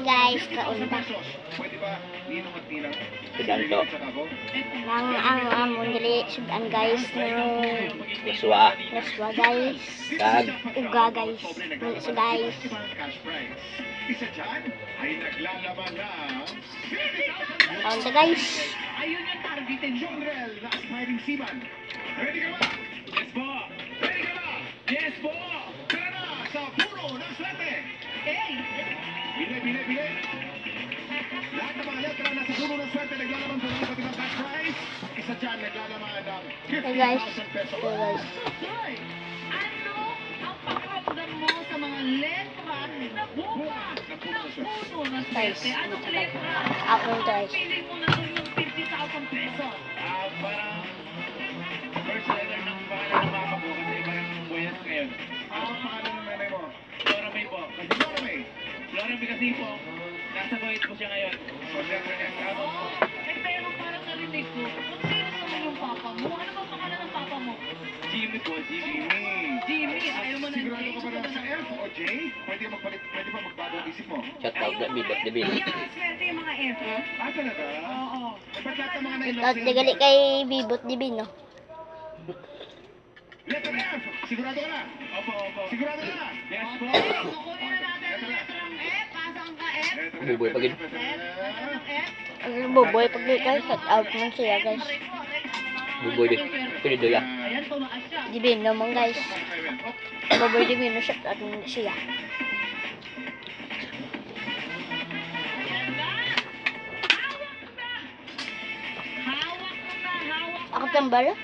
guys, kaunta. Sudan to. Nang ang amon dili sudan guys ng Yaswa. laswa guys. Kag. Uga guys. Wala sa guys. Isa dyan ay naglalaban na Kaunta guys. ayun yung targeted Jongrel na aspiring seaman. Ready ka ba? Yes po! Ready ka ba? Yes po! Tara na sa puro ng swerte! Hey! Bili! Lahat ng mga letra na sa puno ng swerte naglalaman sa mga iba't ibang cash prize. Isa dyan naglalaman ng Hey guys. 50,000 pesos. Hey guys. Hoy! Ano ang pakiramdam mo sa mga letra na bukas ng puno ng swerte? Anong letra? Akong guys. Piling mo na doon yung 50,000 pesos. Parang first letter ng pangalan ng mama ko kasi parang buenas ngayon. Ano pangalan ng nanay mo? Flora May po. Kasi Flora May? Flora May kasi po, nasa buhit ko siya ngayon. So, letter niya. Ano? Pero parang narinig ko, kung sino naman yung papa mo? Ano bang pangalan ng papa mo? Jimmy po, Jimmy. Jimmy, ayaw mo ng Sigurado J? ka ba na sa F o J? Pwede ka magpalit, pwede pa magbago ang isip mo. Shout out na bibot na bil. Swerte yung mga F. Talaga? Oo. Ba't lahat ng mga nailang At digali kay Bibot Dibin no. Letter F! Sigurado ka na? Opo. Sigurado ka na? Yes po. Kukunin na natin ang letrang F. Pasang ka F. Buboy pagin. F. Pasang ng F. Ang boboy pag di guys, shout out man siya guys. Buboy din. Pinido ya. Ayan, tumaas siya. Dibin naman guys. Boboy Dibin no, shout out man siya. Ayan na. Hawak mo na. Ako tambal.